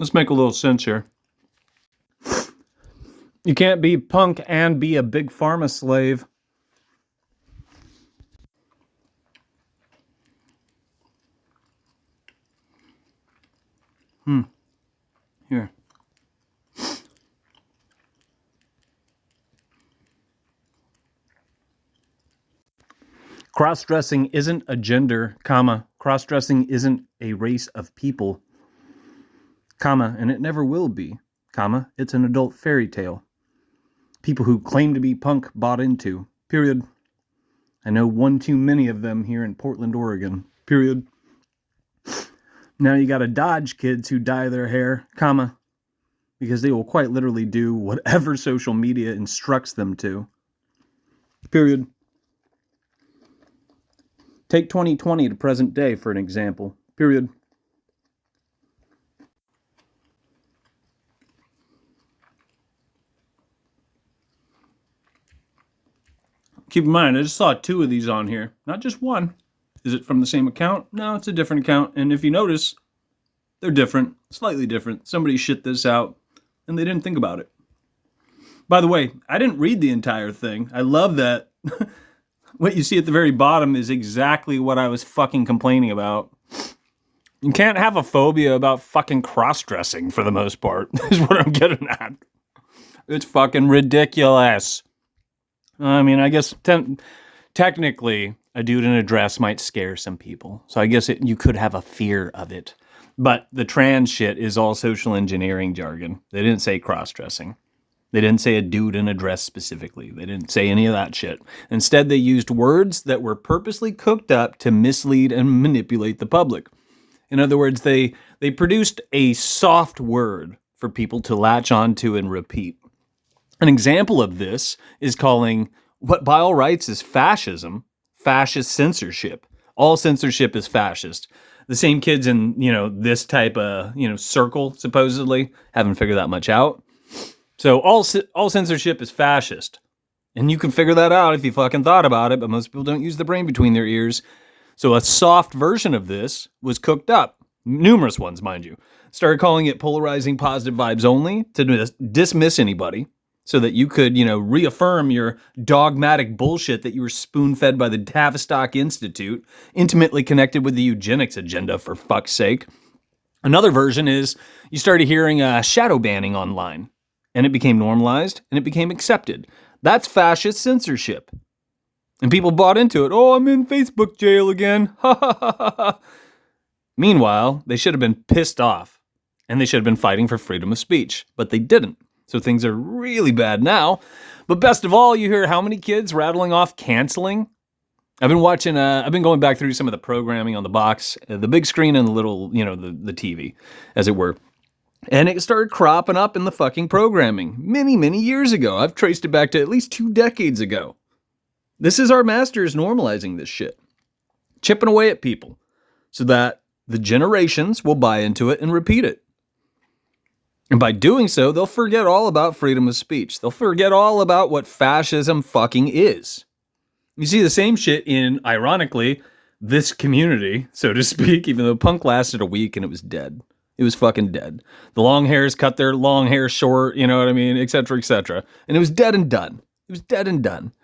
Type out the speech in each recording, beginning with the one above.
Let's make a little sense here. You can't be punk and be a big pharma slave. Here. Cross-dressing isn't a gender, comma. Cross-dressing isn't a race of people, comma, and it never will be, comma. It's an adult fairy tale. People who claim to be punk bought into, period. I know one too many of them here in Portland, Oregon, period. Now you gotta dodge kids who dye their hair, comma, because they will quite literally do whatever social media instructs them to, period. Take 2020 to present day for an example, period. Keep in mind, I just saw 2 of these on here, not just one. Is it from the same account? No, it's a different account. And if you notice, they're different, slightly different. Somebody shit this out, and they didn't think about it. By the way, I didn't read the entire thing. I love that. What you see at the very bottom is exactly what I was fucking complaining about. You can't have a phobia about fucking cross-dressing for the most part, is what I'm getting at. It's fucking ridiculous. I mean, I guess technically a dude in a dress might scare some people. So I guess you could have a fear of it. But the trans shit is all social engineering jargon. They didn't say cross-dressing. They didn't say a dude in a dress specifically. They didn't say any of that shit. Instead, they used words that were purposely cooked up to mislead and manipulate the public. In other words, they produced a soft word for people to latch onto and repeat. An example of this is calling what by all rights is fascism, fascist censorship. All censorship is fascist. The same kids in, this type of, circle, supposedly, haven't figured that much out. So all censorship is fascist. And you can figure that out if you fucking thought about it, but most people don't use the brain between their ears. So a soft version of this was cooked up. Numerous ones, mind you. Started calling it polarizing positive vibes only to dismiss anybody so that you could, reaffirm your dogmatic bullshit that you were spoon-fed by the Tavistock Institute, intimately connected with the eugenics agenda, for fuck's sake. Another version is you started hearing shadow banning online. And it became normalized, and it became accepted. That's fascist censorship. And people bought into it. Oh, I'm in Facebook jail again. Ha ha ha ha ha. Meanwhile, they should have been pissed off. And they should have been fighting for freedom of speech. But they didn't. So things are really bad now. But best of all, you hear how many kids rattling off canceling? I've been going back through some of the programming on the box, the big screen and the little, the TV, as it were. And it started cropping up in the fucking programming many, many years ago. I've traced it back to at least 2 decades ago. This is our masters normalizing this shit. Chipping away at people so that the generations will buy into it and repeat it. And by doing so, they'll forget all about freedom of speech. They'll forget all about what fascism fucking is. You see the same shit in, ironically, this community, so to speak, even though punk lasted a week and it was dead. It was fucking dead. The long hairs cut their long hair short, you know what I mean, et cetera, et cetera. And it was dead and done. It was dead and done.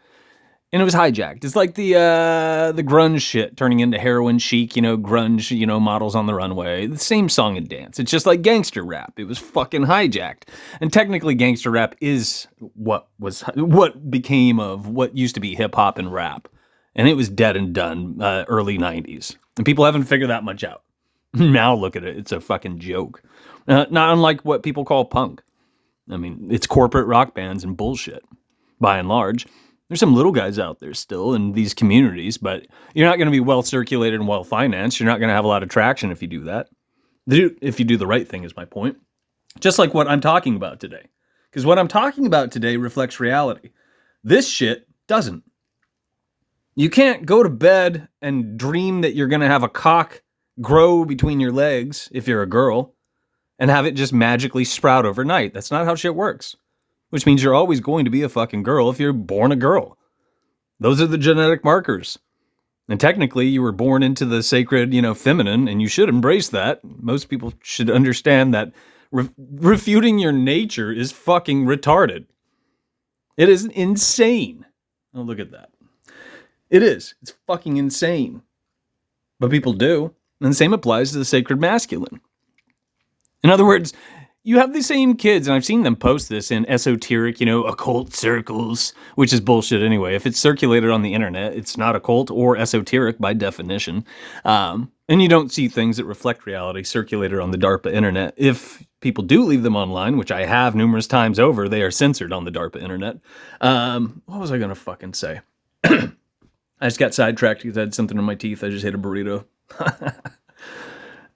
And it was hijacked. It's like the grunge shit turning into heroin chic, grunge, models on the runway. The same song and dance. It's just like gangster rap. It was fucking hijacked. And technically gangster rap is what became of what used to be hip hop and rap. And it was dead and done early 90s. And people haven't figured that much out. Now look at it. It's a fucking joke. Not unlike what people call punk. I mean, it's corporate rock bands and bullshit, by and large. There's some little guys out there still in these communities, but you're not going to be well circulated and well financed. You're not going to have a lot of traction if you do that. If you do the right thing is my point. Just like what I'm talking about today. Because what I'm talking about today reflects reality. This shit doesn't. You can't go to bed and dream that you're going to have a cock grow between your legs if you're a girl and have it just magically sprout overnight. That's not how shit works. Which means you're always going to be a fucking girl if you're born a girl. Those are the genetic markers. And technically you were born into the sacred, feminine, and you should embrace that. Most people should understand that Refuting your nature is fucking retarded. It is insane. Oh, look at that. It is. It's fucking insane. But people do. And the same applies to the sacred masculine. In other words, you have the same kids, and I've seen them post this in esoteric, occult circles, which is bullshit anyway. If it's circulated on the internet, it's not occult or esoteric by definition. And you don't see things that reflect reality circulated on the DARPA internet. If people do leave them online, which I have numerous times over, they are censored on the DARPA internet. What was I going to fucking say? I just got sidetracked because I had something in my teeth. I just ate a burrito.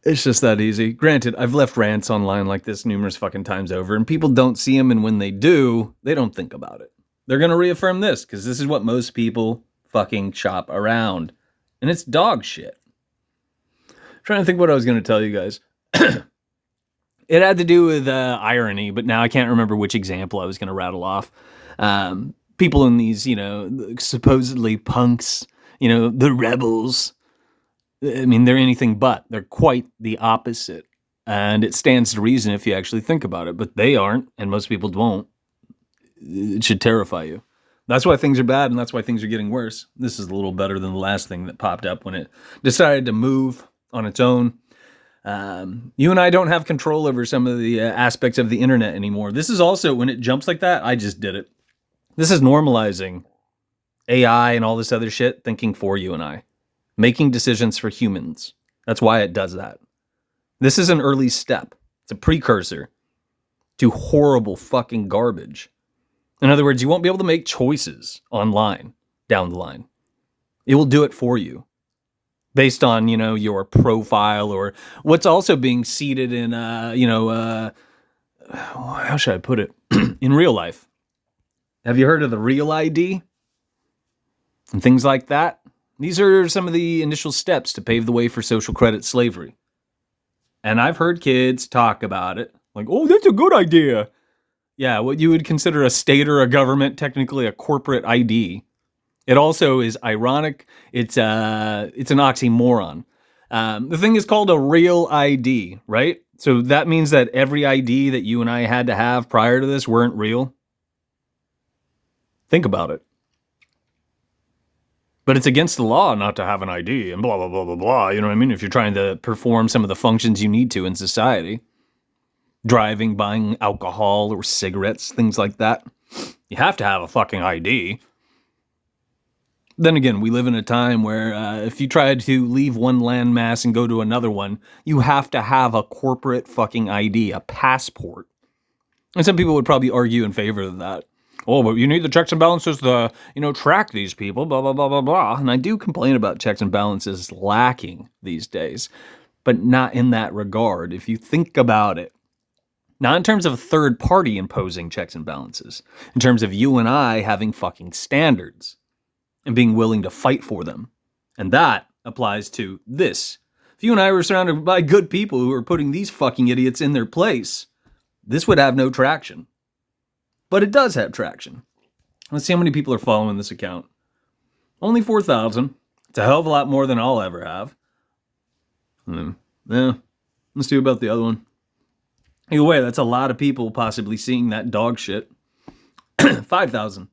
It's just that easy. Granted, I've left rants online like this numerous fucking times over, and people don't see them, and when they do, they don't think about it. They're going to reaffirm this, because this is what most people fucking shop around. And it's dog shit. I'm trying to think what I was going to tell you guys. It had to do with irony, but now I can't remember which example I was going to rattle off. People in these, supposedly punks, the rebels. I mean, they're anything but. They're quite the opposite. And it stands to reason if you actually think about it. But they aren't, and most people won't. It should terrify you. That's why things are bad, and that's why things are getting worse. This is a little better than the last thing that popped up when it decided to move on its own. You and I don't have control over some of the aspects of the internet anymore. This is also, when it jumps like that, I just did it. This is normalizing AI and all this other shit thinking for you and I. Making decisions for humans. That's why it does that. This is an early step. It's a precursor to horrible fucking garbage. In other words, you won't be able to make choices online down the line. It will do it for you based on, your profile or what's also being seeded in, how should I put it? In real life. Have you heard of the Real ID? And things like that? These are some of the initial steps to pave the way for social credit slavery. And I've heard kids talk about it. Like, oh, that's a good idea. Yeah, what you would consider a state or a government, technically a corporate ID. It also is ironic. It's an oxymoron. The thing is called a real ID, right? So that means that every ID that you and I had to have prior to this weren't real. Think about it. But it's against the law not to have an ID and blah, blah, blah, blah, blah. You know what I mean? If you're trying to perform some of the functions you need to in society. Driving, buying alcohol or cigarettes, things like that. You have to have a fucking ID. Then again, we live in a time where if you try to leave one landmass and go to another one, you have to have a corporate fucking ID, a passport. And some people would probably argue in favor of that. Oh, but you need the checks and balances to, track these people, blah, blah, blah, blah, blah. And I do complain about checks and balances lacking these days, but not in that regard. If you think about it, not in terms of a third party imposing checks and balances, in terms of you and I having fucking standards and being willing to fight for them. And that applies to this. If you and I were surrounded by good people who are putting these fucking idiots in their place, this would have no traction. But it does have traction. Let's see how many people are following this account. Only 4,000. It's a hell of a lot more than I'll ever have. Yeah, let's do about the other one. Either way, that's a lot of people possibly seeing that dog shit. 5,000.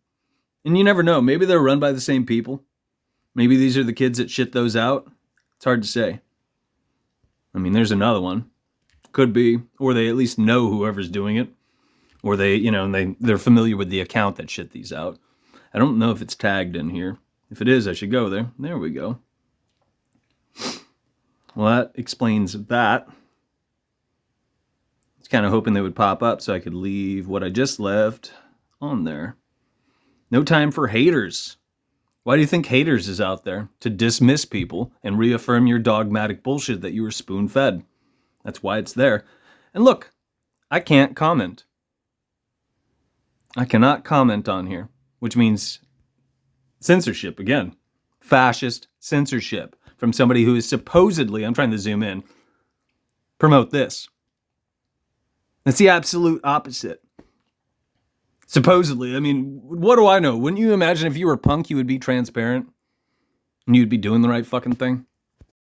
And you never know. Maybe they're run by the same people. Maybe these are the kids that shit those out. It's hard to say. I mean, there's another one. Could be. Or they at least know whoever's doing it. Or they, they're familiar with the account that shit these out. I don't know if it's tagged in here. If it is, I should go there. There we go. Well, that explains that. I was kind of hoping they would pop up so I could leave what I just left on there. No time for haters. Why do you think haters is out there? To dismiss people and reaffirm your dogmatic bullshit that you were spoon-fed. That's why it's there. And look, I can't comment. I cannot comment on here, which means censorship again. Fascist censorship from somebody who is supposedly, I'm trying to zoom in, promote this. That's the absolute opposite. Supposedly, I mean, what do I know? Wouldn't you imagine if you were punk, you would be transparent and you'd be doing the right fucking thing?